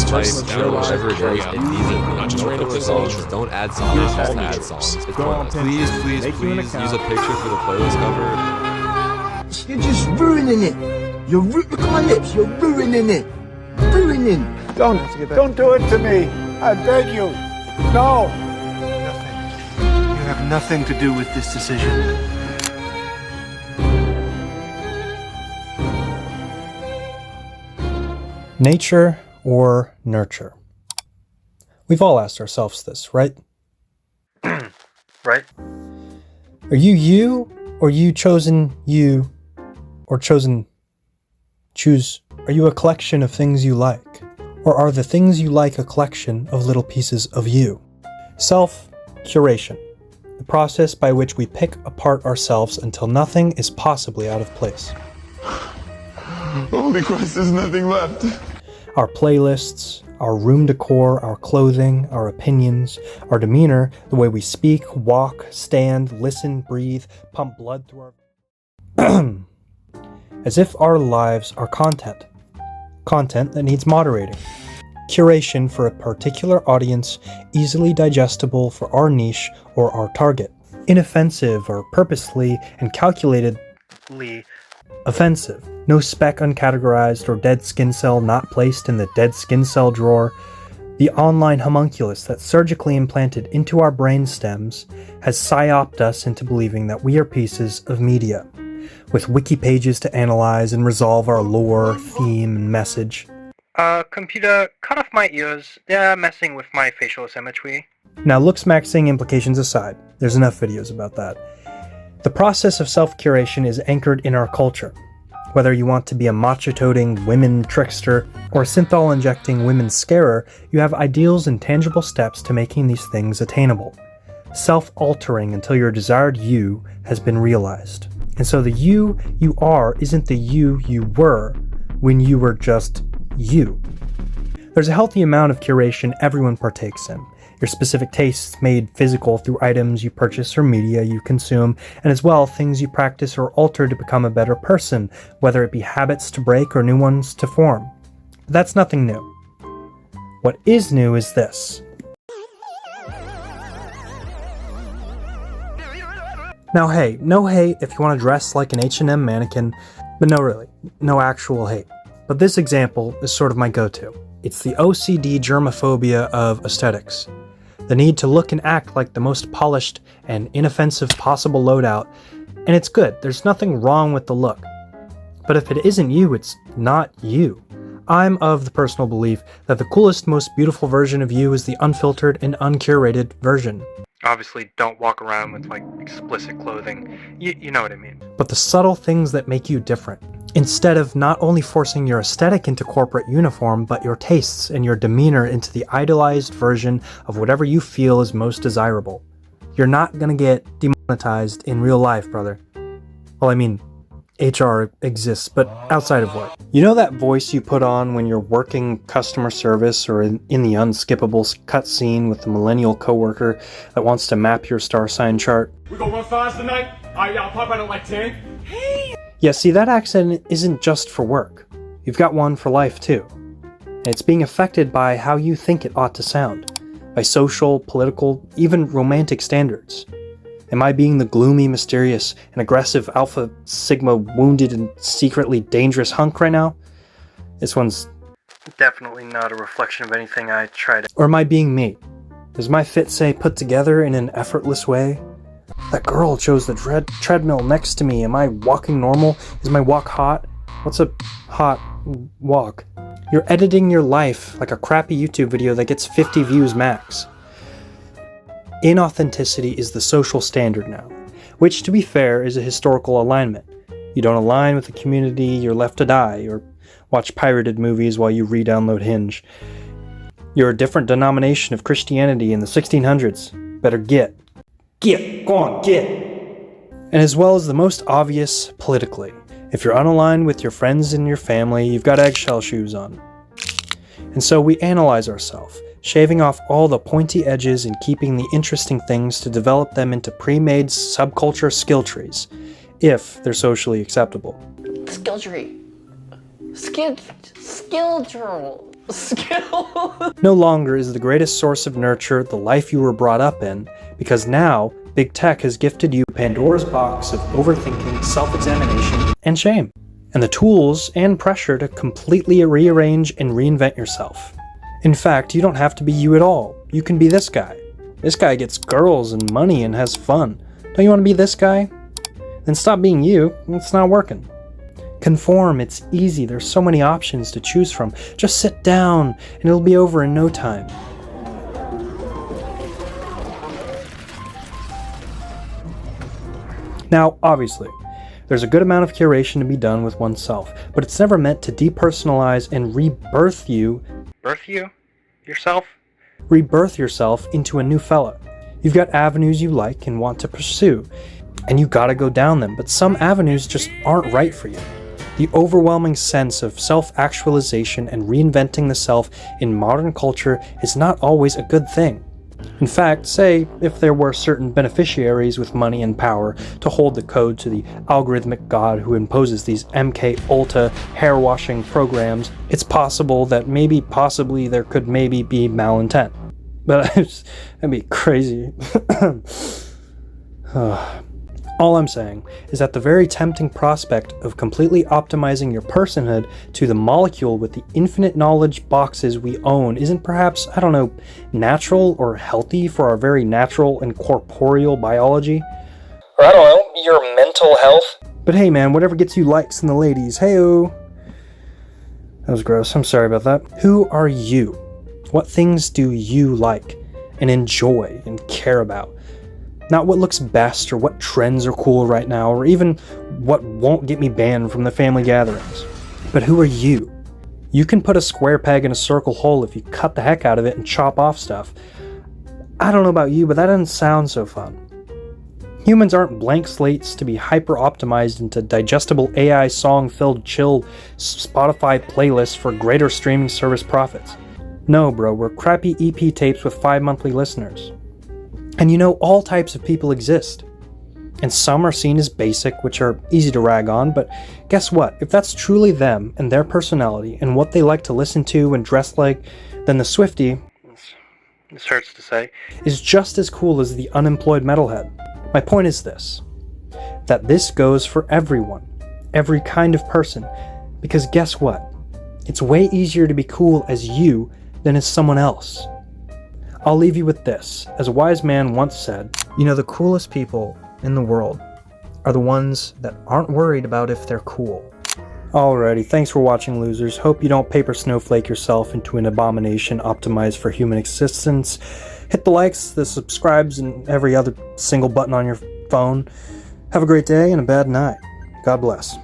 just type, just do whatever it is. It needs it. not just Don't put songs. Don't add songs. Just add songs. It's pointless. Please use a picture for the playlist cover. You're just ruining it. Look at my lips. You're ruining it. Ruining. Don't do it to me. I beg you. No. Nothing. You have nothing to do with this decision. Nature or nurture? We've all asked ourselves this, right? Right? Are you, or you chosen you, or choose? Are you a collection of things you like? Or are the things you like a collection of little pieces of you? Self-Curation, the process by which we pick apart ourselves until nothing is possibly out of place. Holy Christ, there's nothing left. Our playlists, our room decor, our clothing, our opinions, our demeanor, the way we speak, walk, stand, listen, breathe, pump blood through our... As if our lives are content. Content that needs moderating. Curation for a particular audience, easily digestible for our niche or our target. Inoffensive or purposely and calculatedly offensive. No speck uncategorized or dead skin cell not placed in the dead skin cell drawer. The online homunculus that surgically implanted into our brain stems has psyoped us into believing that we are pieces of media, with wiki pages to analyze and resolve our lore, theme, and message. Computer, cut off my ears. They're messing with my facial symmetry. Now, looks maxing implications aside, there's enough videos about that. The process of self-curation is anchored in our culture. Whether you want to be a macho-toting women trickster or a synthol-injecting women scarer, you have ideals and tangible steps to making these things attainable. Self-altering until your desired you has been realized. And so the you are isn't the you were when you were just you. There's a healthy amount of curation everyone partakes in. Your specific tastes made physical through items you purchase or media you consume, and as well things you practice or alter to become a better person, whether it be habits to break or new ones to form. But that's nothing new. What is new is this. Now hey, no hate if you want to dress like an H&M mannequin, but no really, no actual hate. But this example is sort of my go-to. It's the OCD germophobia of aesthetics. The need to look and act like the most polished and inoffensive possible loadout, and it's good, there's nothing wrong with the look. But if it isn't you, it's not you. I'm of the personal belief that the coolest, most beautiful version of you is the unfiltered and uncurated version. Obviously, don't walk around with, explicit clothing. You know what I mean. But the subtle things that make you different. Instead of not only forcing your aesthetic into corporate uniform, but your tastes and your demeanor into the idealized version of whatever you feel is most desirable. You're not gonna get demonetized in real life, brother. Well, I mean, HR exists, but outside of work. You know that voice you put on when you're working customer service or in the unskippable cutscene with the millennial coworker that wants to map your star sign chart? We gonna run fast tonight? Alright, y'all pop out at like 10. Hey! Yeah, see, that accent isn't just for work. You've got one for life, too. And it's being affected by how you think it ought to sound, by social, political, even romantic standards. Am I being the gloomy, mysterious, and aggressive Alpha Sigma wounded and secretly dangerous hunk right now? This one's Definitely not a reflection of anything I try to... Or am I being me? Does my fit say put together in an effortless way? That girl chose the treadmill next to me. Am I walking normal? Is my walk hot? What's a hot walk? You're editing your life like a crappy YouTube video that gets 50 views max. Inauthenticity is the social standard now, which, to be fair, is a historical alignment. You don't align with the community, you're left to die, or watch pirated movies while you re-download Hinge. You're a different denomination of Christianity in the 1600s. Better get. Go on, get! And as well as the most obvious politically. If you're unaligned with your friends and your family, you've got eggshell shoes on. And so we analyze ourselves, shaving off all the pointy edges and keeping the interesting things to develop them into pre-made subculture skill trees, if they're socially acceptable. Skill tree. Skill tree. skill. No longer is the greatest source of nurture the life you were brought up in, because now Big Tech has gifted you Pandora's box of overthinking, self-examination, and shame, and the tools and pressure to completely rearrange and reinvent yourself. In fact, you don't have to be you at all. You can be this guy. This guy gets girls and money and has fun. Don't you want to be this guy? Then stop being you. It's not working. Conform, it's easy. There's so many options to choose from. Just sit down and it'll be over in no time. Now, obviously, there's a good amount of curation to be done with oneself, but it's never meant to depersonalize and rebirth you. Birth you? Yourself? Rebirth yourself into a new fella. You've got avenues you like and want to pursue, and you gotta go down them, but some avenues just aren't right for you. The overwhelming sense of self-actualization and reinventing the self in modern culture is not always a good thing. In fact, say if there were certain beneficiaries with money and power to hold the code to the algorithmic god who imposes these MK Ultra hair-washing programs, it's possible that possibly there could be malintent. But that'd be crazy. All I'm saying is that the very tempting prospect of completely optimizing your personhood to the molecule with the infinite knowledge boxes we own isn't perhaps, natural or healthy for our very natural and corporeal biology? Or your mental health? But hey man, whatever gets you likes from the ladies, hey-o! That was gross, I'm sorry about that. Who are you? What things do you like and enjoy and care about? Not what looks best or what trends are cool right now or even what won't get me banned from the family gatherings. But who are you? You can put a square peg in a circle hole if you cut the heck out of it and chop off stuff. I don't know about you, but that doesn't sound so fun. Humans aren't blank slates to be hyper-optimized into digestible AI song-filled chill Spotify playlists for greater streaming service profits. No, bro, we're crappy EP tapes with 5 monthly listeners. And all types of people exist. And some are seen as basic, which are easy to rag on, but guess what? If that's truly them and their personality and what they like to listen to and dress like, then the Swiftie, This hurts to say, is just as cool as the unemployed metalhead. My point is this, that this goes for everyone, every kind of person, because guess what? It's way easier to be cool as you than as someone else. I'll leave you with this. As a wise man once said, the coolest people in the world are the ones that aren't worried about if they're cool. Alrighty, thanks for watching, losers. Hope you don't paper snowflake yourself into an abomination optimized for human existence. Hit the likes, the subscribes, and every other single button on your phone. Have a great day and a bad night. God bless.